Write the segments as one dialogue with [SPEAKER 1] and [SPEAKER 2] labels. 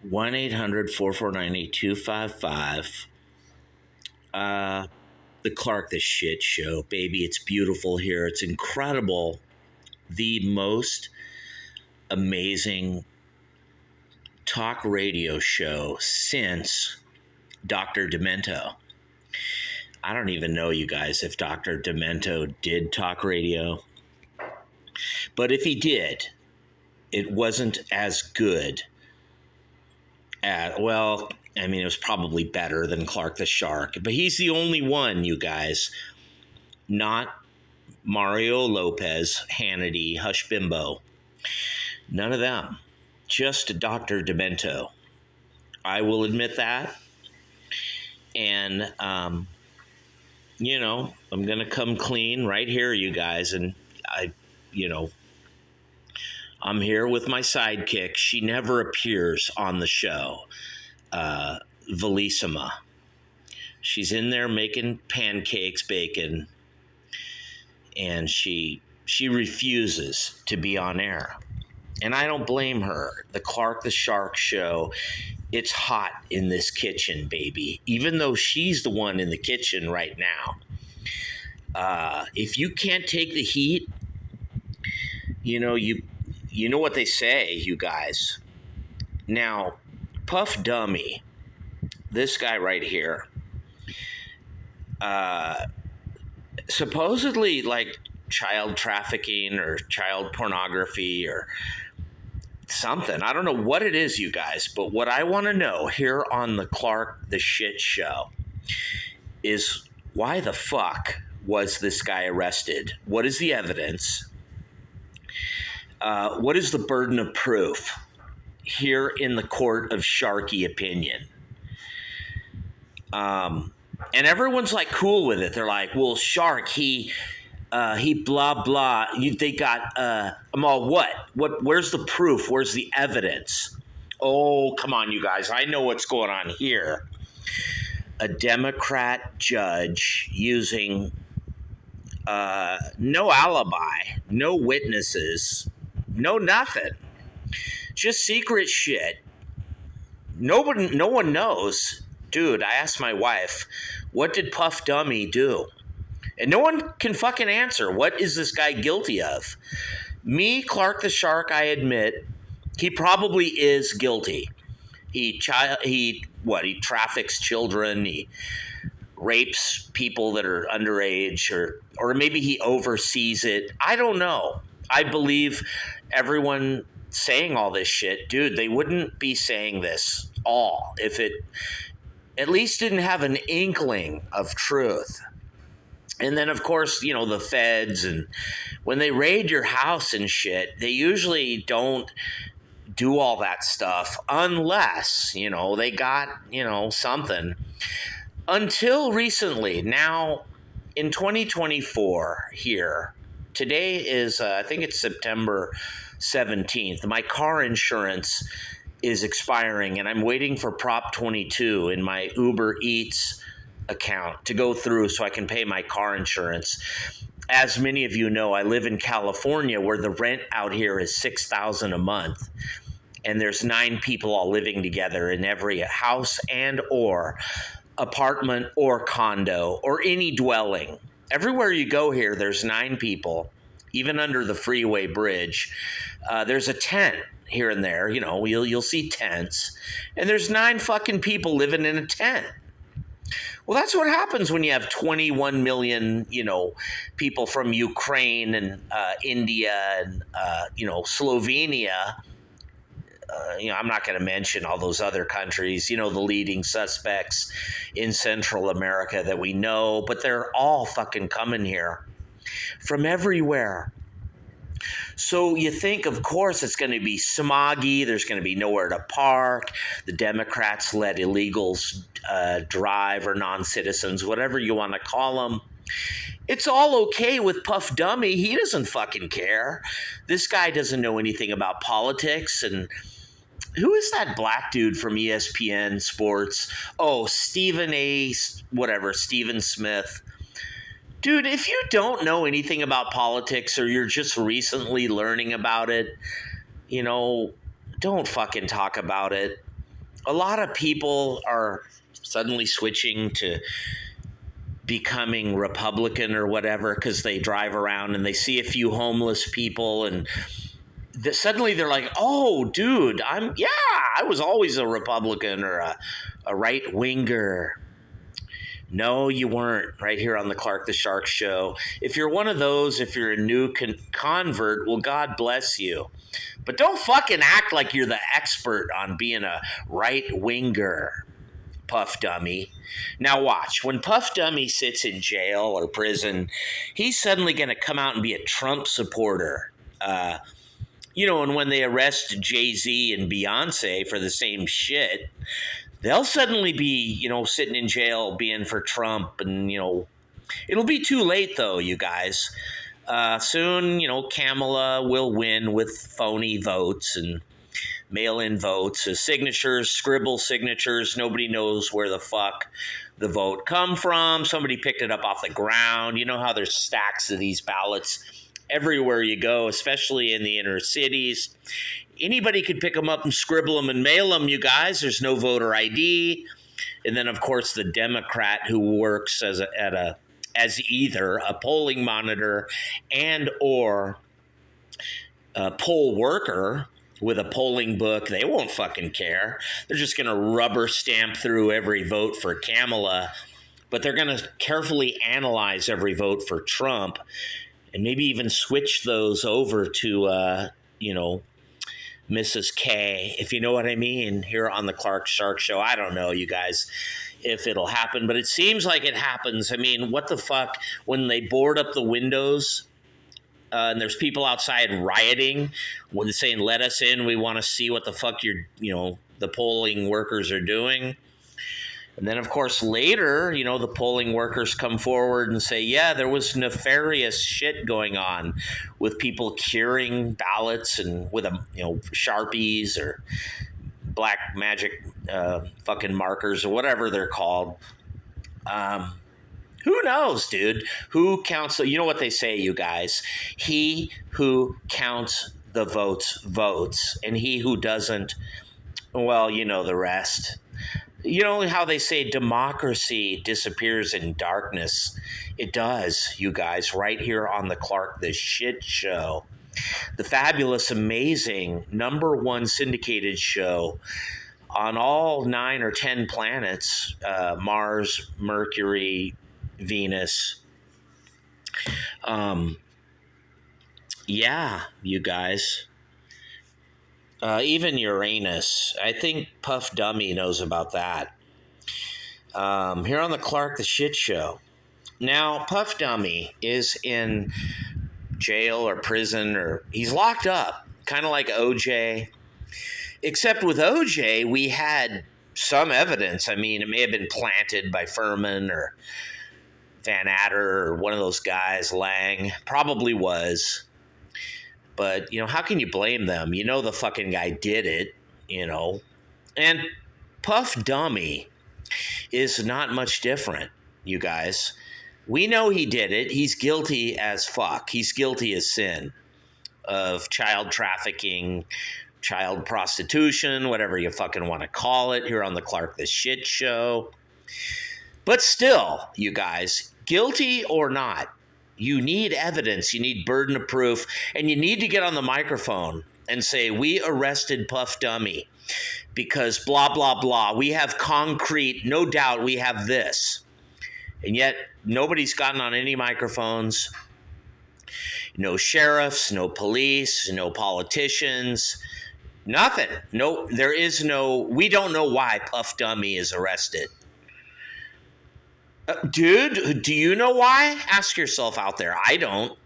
[SPEAKER 1] 1-800-449-8255. The Clark the Shit Show, baby. It's beautiful here. It's incredible. The most amazing talk radio show since Dr. Demento. I don't even know, you guys, if Dr. Demento did talk radio. But if he did, it wasn't as good. It was probably better than Clark the Shark. But he's the only one, you guys. Not Mario Lopez, Hannity, Hush Bimbo. None of them. Just Dr. Demento. I will admit that. And, I'm going to come clean right here, you guys. And I'm here with my sidekick. She never appears on the show. Velissima. She's in there making pancakes, bacon, and she refuses to be on air. And I don't blame her. The Clark the Shark Show, it's hot in this kitchen, baby. Even though she's the one in the kitchen right now. If you can't take the heat, you know what they say, you guys. Now, Puff Dummy, this guy right here, supposedly like child trafficking or child pornography or something. I don't know what it is, you guys, but what I want to know here on the Clark the Shit Show is why the fuck was this guy arrested? What is the evidence? What is the burden of proof here in the court of Sharky opinion? And everyone's like cool with it. They're like, well, Shark, he blah, blah. They got, I'm all, what? Where's the proof? Where's the evidence? Oh, come on, you guys. I know what's going on here. A Democrat judge using no alibi, no witnesses, no nothing. Just secret shit. No one knows. Dude, I asked my wife, what did Puff Dummy do? And no one can fucking answer. What is this guy guilty of? Me, Clark the Shark, I admit, he probably is guilty. He traffics children, he rapes people that are underage, or maybe he oversees it. I don't know. I believe everyone saying all this shit, dude, they wouldn't be saying this all if it at least didn't have an inkling of truth. And then, of course, the feds, and when they raid your house and shit, they usually don't do all that stuff unless, they got, something. Until recently, now in 2024 here, today is, I think it's September 17th, my car insurance is expiring, and I'm waiting for Prop 22 in my Uber Eats account to go through so I can pay my car insurance. As many of you know, I live in California where the rent out here is $6,000 a month, and there's 9 people all living together in every house and or apartment or condo or any dwelling. Everywhere you go here, there's 9 people, even under the freeway bridge. There's a tent here and there, you'll see tents, and there's 9 fucking people living in a tent. Well, that's what happens when you have 21 million, people from Ukraine and India and, Slovenia. I'm not going to mention all those other countries, the leading suspects in Central America that we know, but they're all fucking coming here from everywhere. So you think, of course, it's going to be smoggy. There's going to be nowhere to park. The Democrats let illegals drive, or non-citizens, whatever you want to call them. It's all okay with Puff Dummy. He doesn't fucking care. This guy doesn't know anything about politics. And who is that black dude from ESPN Sports? Oh, Stephen Smith. Dude, if you don't know anything about politics, or you're just recently learning about it, you know, don't fucking talk about it. A lot of people are suddenly switching to becoming Republican or whatever because they drive around and they see a few homeless people and suddenly they're like, oh, dude, I was always a Republican or a right winger. No, you weren't, right here on the Clark the Shark Show. If you're one of those, if you're a new convert, well, God bless you. But don't fucking act like you're the expert on being a right winger, Puff Dummy. Now watch, when Puff Dummy sits in jail or prison, he's suddenly going to come out and be a Trump supporter. And when they arrest Jay-Z and Beyonce for the same shit, they'll suddenly be, sitting in jail being for Trump. And, it'll be too late, though, you guys. Soon, Kamala will win with phony votes and mail-in votes, signatures, scribble signatures. Nobody knows where the fuck the vote come from. Somebody picked it up off the ground. You know how there's stacks of these ballots everywhere you go, especially in the inner cities. Anybody could pick them up and scribble them and mail them, you guys. There's no voter ID. And then, of course, the Democrat who works as either a polling monitor and or a poll worker with a polling book, they won't fucking care. They're just going to rubber stamp through every vote for Kamala, but they're going to carefully analyze every vote for Trump and maybe even switch those over to, Mrs. K, if you know what I mean, here on the Clark Shark Show. I don't know, you guys, if it'll happen, but it seems like it happens. I mean, what the fuck? When they board up the windows and there's people outside rioting, when they're saying, let us in, we want to see what the fuck the polling workers are doing. And then, of course, later, the polling workers come forward and say, yeah, there was nefarious shit going on with people curing ballots and with, Sharpies or black magic fucking markers or whatever they're called. Who knows, dude? Who counts? You know what they say, you guys? He who counts the votes, and he who doesn't, well, you know the rest. You know how they say democracy disappears in darkness? It does, you guys, right here on the Clark the Shit Show. The fabulous, amazing, #1 syndicated show on all 9 or 10 planets, Mars, Mercury, Venus. Yeah, you guys. Even Uranus. I think Puff Dummy knows about that. Here on the Clark the Shit Show. Now, Puff Dummy is in jail or prison, or he's locked up, kind of like OJ. Except with OJ, we had some evidence. I mean, it may have been planted by Furman or Van Adder or one of those guys, Lang. Probably was. But, how can you blame them? The fucking guy did it, And Puff Dummy is not much different, you guys. We know he did it. He's guilty as fuck. He's guilty as sin of child trafficking, child prostitution, whatever you fucking want to call it, here on the Clark the Shit Show. But still, you guys, guilty or not, you need evidence, you need burden of proof, and you need to get on the microphone and say, we arrested Puff Dummy because blah, blah, blah. We have concrete, no doubt we have this. And yet nobody's gotten on any microphones. No sheriffs, no police, no politicians, nothing. No, there is no, we don't know why Puff Dummy is arrested. Dude, do you know why? Ask yourself out there. I don't.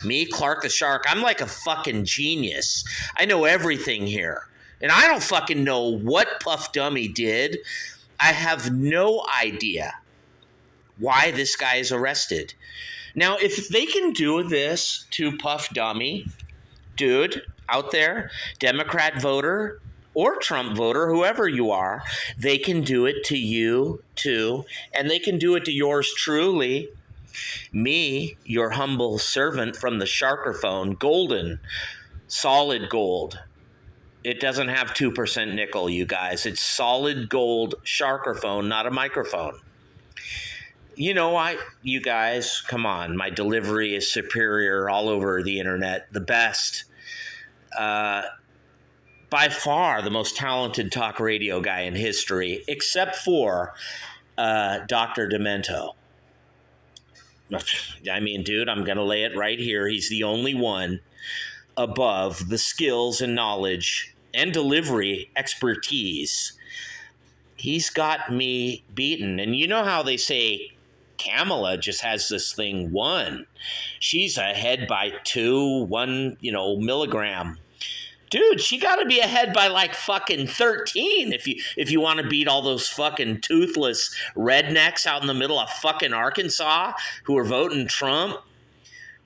[SPEAKER 1] Me, Clark the Shark, I'm like a fucking genius. I know everything here. And I don't fucking know what Puff Dummy did. I have no idea why this guy is arrested. Now, if they can do this to Puff Dummy, dude, out there, Democrat voter, or Trump voter, whoever you are, they can do it to you too, and they can do it to yours truly, me, your humble servant from the Sharkerphone, golden, solid gold, It doesn't have 2% nickel, you guys. It's solid gold sharkerphone, not a microphone. You know, you guys, come on. My delivery is superior all over the internet. The best. By far the most talented talk radio guy in history, except for Dr. Demento. I mean, dude, I'm going to lay it right here. He's the only one above the skills and knowledge and delivery expertise. He's got me beaten. And you know how they say Kamala just has this thing won. She's ahead by 1 milligram. Dude, she got to be ahead by like fucking 13 if you want to beat all those fucking toothless rednecks out in the middle of fucking Arkansas who are voting Trump.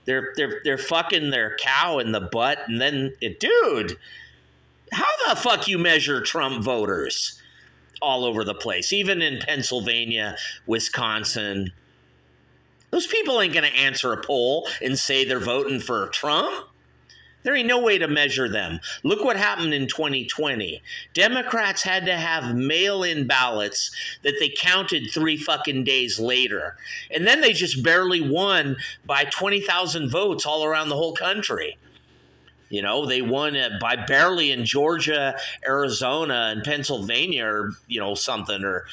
[SPEAKER 1] They're fucking their cow in the butt, and then dude, how the fuck you measure Trump voters all over the place, even in Pennsylvania, Wisconsin? Those people ain't gonna answer a poll and say they're voting for Trump. There ain't no way to measure them. Look what happened in 2020. Democrats had to have mail-in ballots that they counted 3 fucking days later. And then they just barely won by 20,000 votes all around the whole country. You know, they won by barely in Georgia, Arizona, and Pennsylvania, or something, or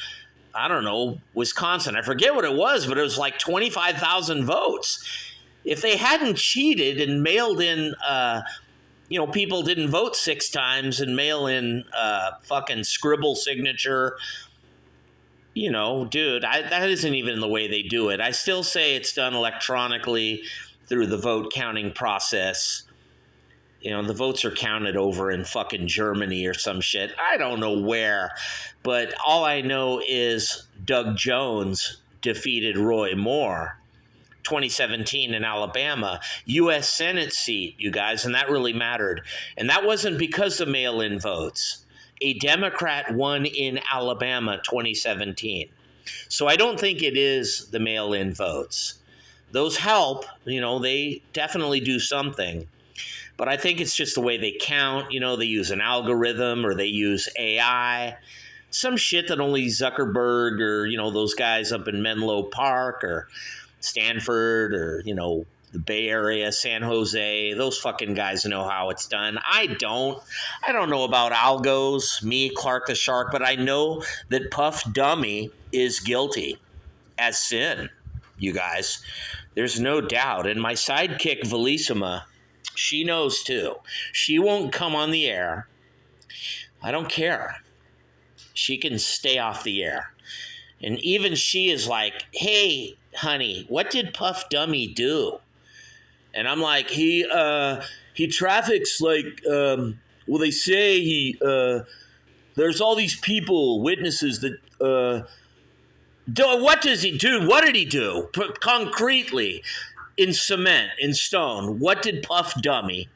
[SPEAKER 1] I don't know, Wisconsin. I forget what it was, but it was like 25,000 votes. If they hadn't cheated and mailed in, people didn't vote 6 times and mail in fucking scribble signature, dude, that isn't even the way they do it. I still say it's done electronically through the vote counting process. The votes are counted over in fucking Germany or some shit. I don't know where, but all I know is Doug Jones defeated Roy Moore. 2017 in Alabama, U.S. Senate seat, you guys, and that really mattered. And that wasn't because of mail-in votes. A Democrat won in Alabama 2017. So I don't think it is the mail-in votes. Those help, they definitely do something. But I think it's just the way they count. They use an algorithm or they use AI. Some shit that only Zuckerberg or, those guys up in Menlo Park or Stanford or, the Bay Area, San Jose, those fucking guys know how it's done. I don't know about algos, me, Clark the Shark, but I know that Puff Dummy is guilty as sin, you guys. There's no doubt. And my sidekick, Velissima, she knows too. She won't come on the air. I don't care. She can stay off the air. And even she is like, hey, honey, what did Puff Dummy do? And I'm like, he traffics like, they say there's all these people, witnesses that, what does he do? What did he do? Concretely, in cement, in stone, what did Puff Dummy,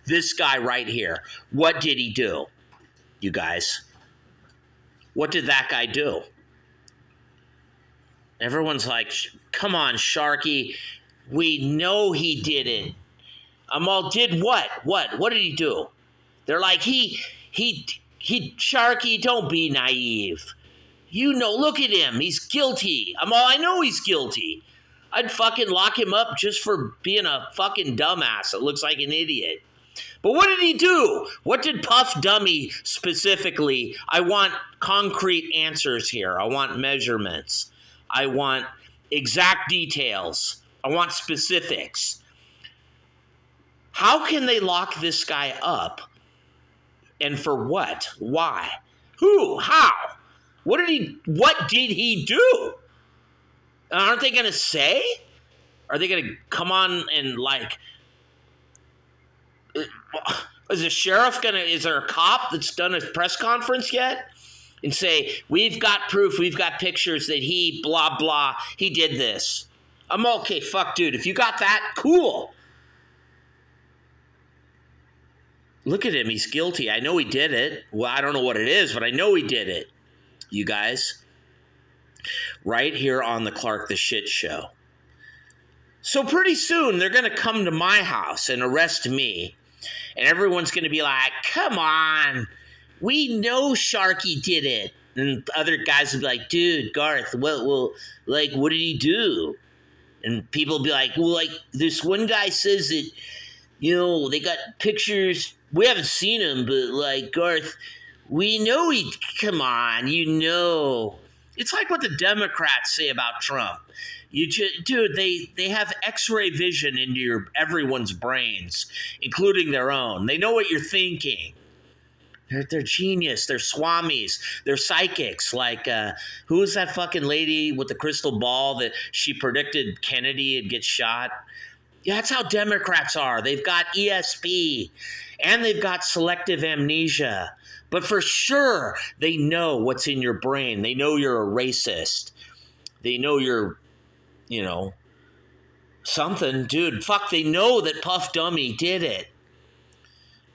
[SPEAKER 1] this guy right here, what did he do? You guys, what did that guy do? Everyone's like, come on, Sharky. We know he did it. I'm all, did what? What did he do? They're like, he, Sharky, don't be naive. Look at him. He's guilty. I know he's guilty. I'd fucking lock him up just for being a fucking dumbass that looks like an idiot. But what did he do? What did Puff Dummy specifically? I want concrete answers here. I want measurements. I want exact details. I want specifics. How can they lock this guy up? And for what? Why? Who? How? What did he do? Aren't they going to say? Are they going to come on and like, is there a cop that's done a press conference yet? And say, we've got proof, we've got pictures that he blah, blah, he did this. I'm okay, fuck, dude. If you got that, cool. Look at him, he's guilty. I know he did it. Well, I don't know what it is, but I know he did it. You guys. Right here on the Clark the Shit Show. So pretty soon, they're going to come to my house and arrest me And everyone's going to be like, come on, we know Sharky did it. And other guys will be like, dude, Garth, what did he do? And people will be like, well, like, this one guy says that, they got pictures. We haven't seen him, but, like, Garth, we know come on, It's like what the Democrats say about Trump. Dude, they have X-ray vision into everyone's brains, including their own. They know what you're thinking. They're genius. They're swamis. They're psychics. Like, who was that fucking lady with the crystal ball that she predicted Kennedy would get shot? Yeah, that's how Democrats are. They've got ESP and they've got selective amnesia. But for sure, they know what's in your brain. They know you're a racist. They know you're, something. Dude, fuck, they know that Puff Dummy did it.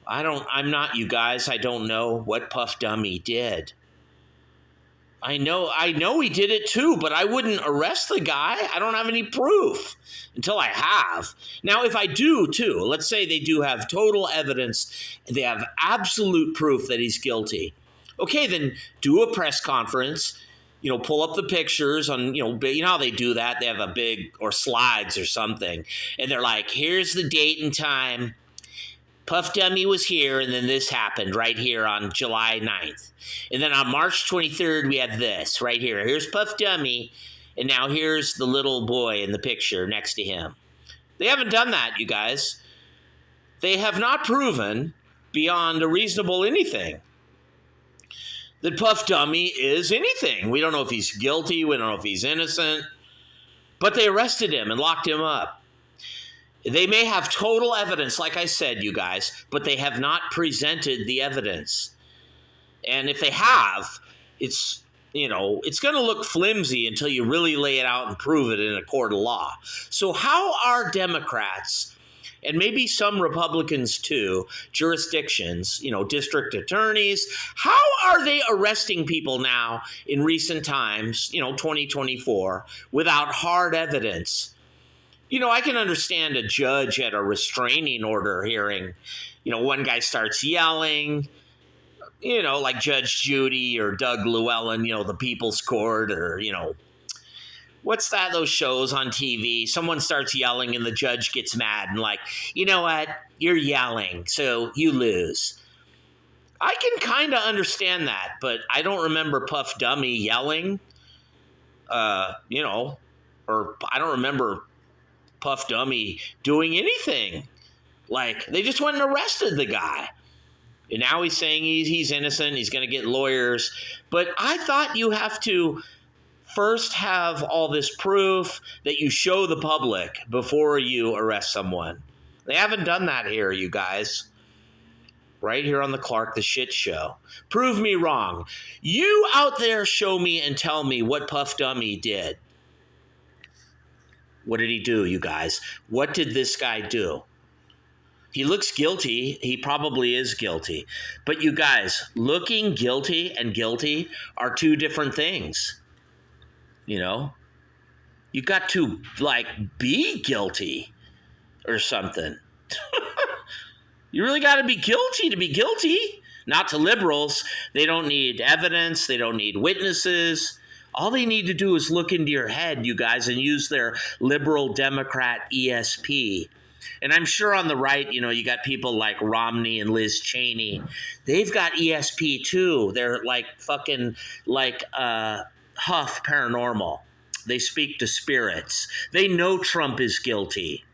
[SPEAKER 1] I'm not you guys. I don't know what Puff Dummy did. I know he did it too, but I wouldn't arrest the guy. I don't have any proof until I have. Now, if I do too, let's say they do have total evidence, they have absolute proof that he's guilty. Okay, then do a press conference, pull up the pictures on, you know how they do that? They have a big, or slides or something, and they're like, here's the date and time. Puff Dummy was here, and then this happened right here on July 9th. And then on March 23rd, we had this right here. Here's Puff Dummy, and now here's the little boy in the picture next to him. They haven't done that, you guys. They have not proven beyond a reasonable anything that Puff Dummy is anything. We don't know if he's guilty. We don't know if he's innocent. But they arrested him and locked him up. They may have total evidence, like I said, you guys, but they have not presented the evidence. And if they have, it's going to look flimsy until you really lay it out and prove it in a court of law. So how are Democrats, and maybe some Republicans too, jurisdictions, district attorneys, how are they arresting people now in recent times, 2024, without hard evidence? I can understand a judge at a restraining order hearing, one guy starts yelling, like Judge Judy or Doug Llewellyn, the People's Court, or, what's that, those shows on TV? Someone starts yelling and the judge gets mad and like, you know what, you're yelling, so you lose. I can kind of understand that, but I don't remember Puff Dummy yelling, or I don't remember Puff Dummy doing anything. Like, they just went and arrested the guy. And now he's saying he's innocent, he's going to get lawyers. But I thought you have to first have all this proof that you show the public before you arrest someone. They haven't done that here, you guys. Right here on the Clark the Shit Show. Prove me wrong. You out there show me and tell me what Puff Dummy did. What did he do, you guys? What did this guy do? He looks guilty. He probably is guilty. But you guys, looking guilty and guilty are two different things. You got to, be guilty or something. You really got to be guilty to be guilty. Not to liberals. They don't need evidence. They don't need witnesses. All they need to do is look into your head, you guys, and use their liberal Democrat ESP. And I'm sure on the right, you got people like Romney and Liz Cheney. They've got ESP too. They're Huff Paranormal. They speak to spirits. They know Trump is guilty.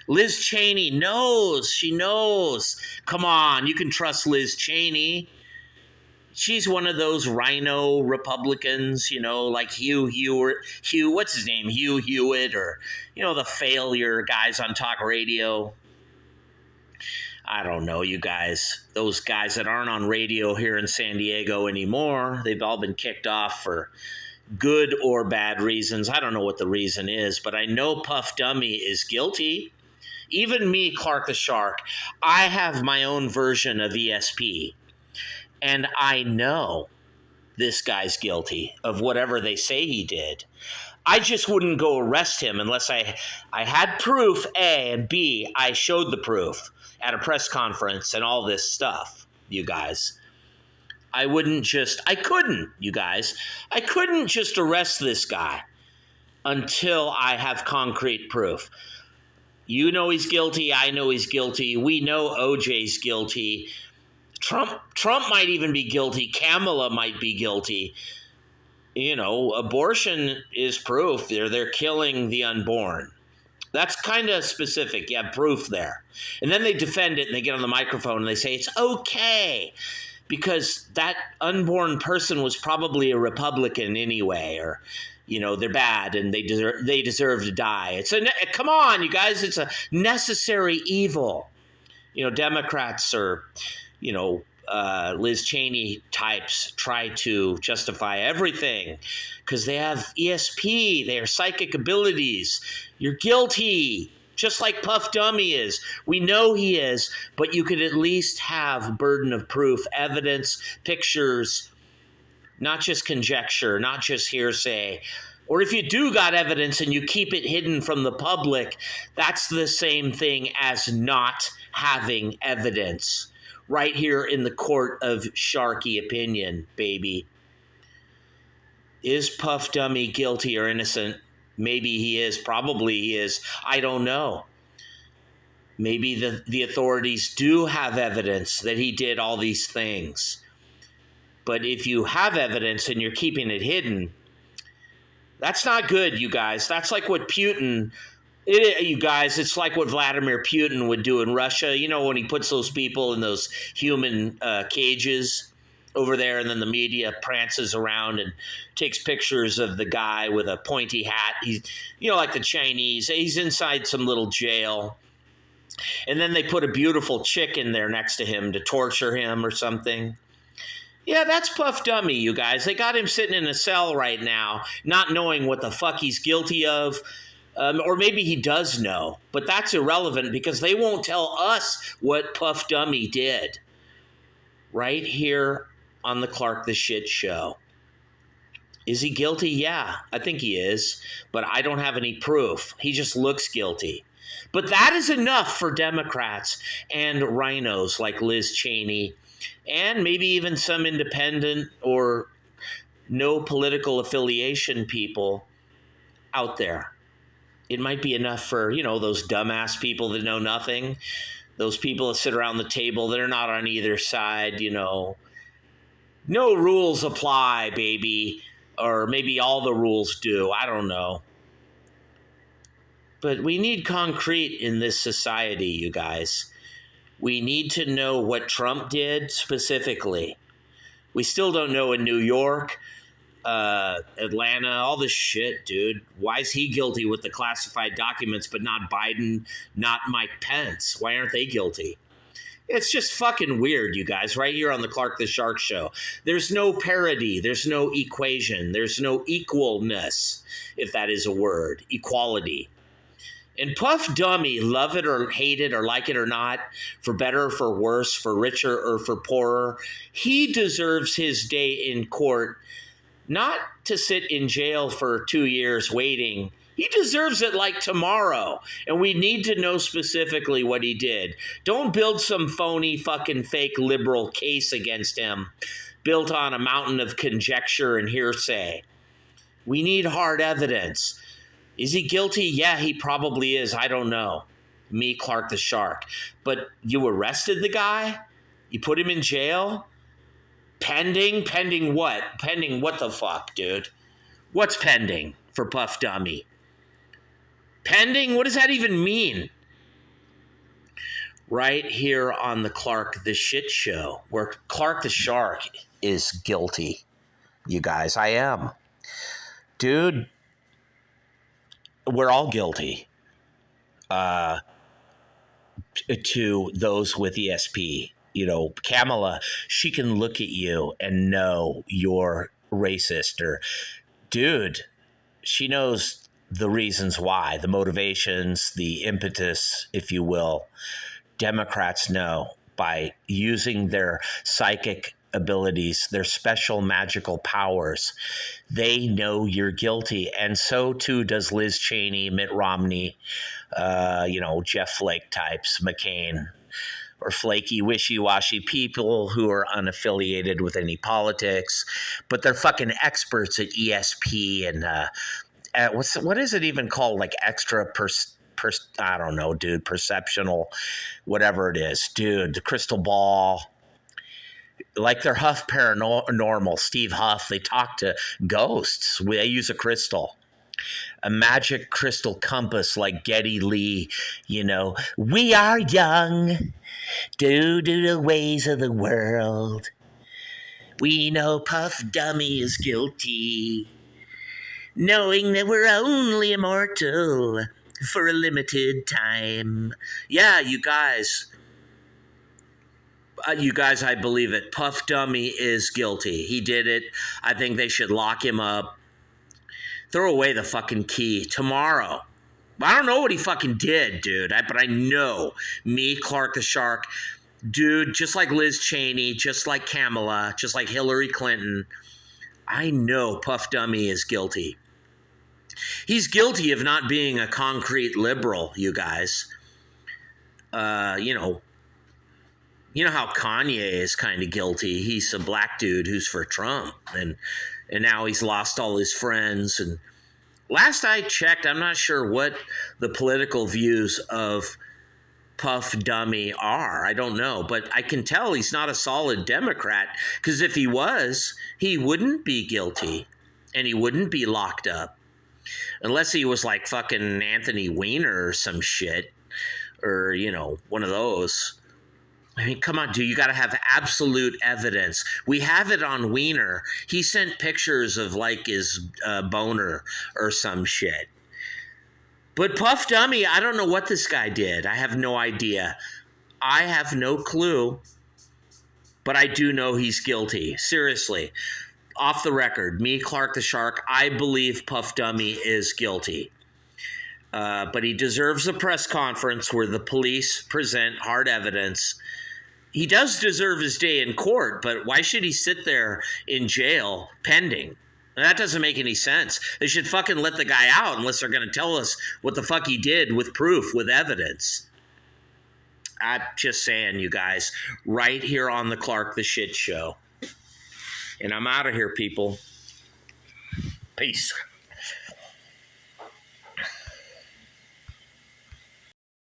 [SPEAKER 1] Liz Cheney knows. She knows. Come on, you can trust Liz Cheney. She's one of those rhino Republicans, like Hugh, what's his name? Hugh Hewitt, or, the failure guys on talk radio. I don't know, you guys. Those guys that aren't on radio here in San Diego anymore, they've all been kicked off for good or bad reasons. I don't know what the reason is, but I know Puff Dummy is guilty. Even me, Clark the Shark, I have my own version of ESP. And I know this guy's guilty of whatever they say he did. I just wouldn't go arrest him unless I had proof, A, and B, I showed the proof at a press conference and all this stuff, you guys. I couldn't, you guys. I couldn't just arrest this guy until I have concrete proof. You know he's guilty. I know he's guilty. We know OJ's guilty. Trump might even be guilty. Kamala might be guilty. You know, abortion is proof. They're killing the unborn. That's kind of specific. You have proof there. And then they defend it and they get on the microphone and they say it's okay because that unborn person was probably a Republican anyway, or, you know, they're bad and they deserve to die. Come on, you guys, it's a necessary evil. You know, Democrats or, you know, Liz Cheney types try to justify everything because they have ESP, they are psychic abilities. You're guilty, just like Puff Dummy is. We know he is, but you could at least have burden of proof, evidence, pictures, not just conjecture, not just hearsay. Or if you do got evidence and you keep it hidden from the public, that's the same thing as not having evidence. Right here in the court of Sharky opinion, baby. Is Puff Dummy guilty or innocent? Maybe he is. Probably he is. I don't know. Maybe the authorities do have evidence that he did all these things. But if you have evidence and you're keeping it hidden, that's not good, you guys. That's like what Putin... you guys, it's like what Vladimir Putin would do in Russia. You know, when he puts those people in those human cages over there, and then the media prances around and takes pictures of the guy with a pointy hat. He's, you know, like the Chinese. He's inside some little jail. And then they put a beautiful chick in there next to him to torture him or something. Yeah, that's Puff Dummy, you guys. They got him sitting in a cell right now, not knowing what the fuck he's guilty of. Or maybe he does know, but that's irrelevant because they won't tell us what Puff Dummy did. Right here on the Clark the Shit Show. Is he guilty? Yeah, I think he is, but I don't have any proof. He just looks guilty. But that is enough for Democrats and rhinos like Liz Cheney and maybe even some independent or no political affiliation people out there. It might be enough for, you know, those dumbass people that know nothing, those people that sit around the table that are not on either side, you know. No rules apply, baby, or maybe all the rules do. I don't know. But we need concrete in this society, you guys. We need to know what Trump did specifically. We still don't know in New York, Atlanta, all this shit, dude. Why is he guilty with the classified documents, but not Biden, not Mike Pence? Why aren't they guilty? It's just fucking weird, you guys, right here on the Clark the Shark Show. There's no parity. There's no equation. There's no equalness, if that is a word. Equality. And Puff Dummy, love it or hate it or like it or not, for better or for worse, for richer or for poorer, he deserves his day in court. Not to sit in jail for 2 years waiting. He deserves it like tomorrow. And we need to know specifically what he did. Don't build some phony fucking fake liberal case against him built on a mountain of conjecture and hearsay. We need hard evidence. Is he guilty? Yeah, he probably is. I don't know. Me, Clark the Shark. But you arrested the guy? You put him in jail? Pending what? Pending what the fuck, dude? What's pending for Puff Dummy? Pending? What does that even mean? Right here on the Clark the Shit Show, where Clark the Shark is guilty. You guys, I am. Dude, we're all guilty. To those with ESP. You know, Kamala, she can look at you and know you're racist. Or, dude, she knows the reasons why, the motivations, the impetus, if you will. Democrats know by using their psychic abilities, their special magical powers. They know you're guilty. And so too does Liz Cheney, Mitt Romney, Jeff Flake types, McCain, or flaky, wishy-washy people who are unaffiliated with any politics, but they're fucking experts at ESP and what is it even called? Like extra I don't know, dude, perceptional, whatever it is, dude, the crystal ball. Like they're Huff Paranormal, Steve Huff. They talk to ghosts. They use a crystal. A magic crystal compass like Geddy Lee, We are young due to the ways of the world. We know Puff Dummy is guilty, knowing that we're only immortal for a limited time. Yeah, you guys, I believe it. Puff Dummy is guilty. He did it. I think they should lock him up. Throw away the fucking key tomorrow. I don't know what he fucking did, dude. But I know me, Clark the Shark, dude, just like Liz Cheney, just like Kamala, just like Hillary Clinton, I know Puff Dummy is guilty. He's guilty of not being a concrete liberal, you guys. You know how Kanye is kind of guilty. He's a black dude who's for Trump, and now he's lost all his friends. And last I checked, I'm not sure what the political views of Puff Dummy are. I don't know, but I can tell he's not a solid Democrat, because if he was, he wouldn't be guilty and he wouldn't be locked up. Unless he was like fucking Anthony Weiner or some shit, or, one of those. I mean, come on, dude, you got to have absolute evidence. We have it on Weiner. He sent pictures of like his boner or some shit. But Puff Dummy, I don't know what this guy did. I have no idea. I have no clue. But I do know he's guilty. Seriously. Off the record, me, Clark the Shark, I believe Puff Dummy is guilty. But he deserves a press conference where the police present hard evidence. He does deserve his day in court, but why should he sit there in jail pending? That doesn't make any sense. They should fucking let the guy out unless they're going to tell us what the fuck he did with proof, with evidence. I'm just saying, you guys, right here on the Clark the Shit Show. And I'm out of here, people. Peace.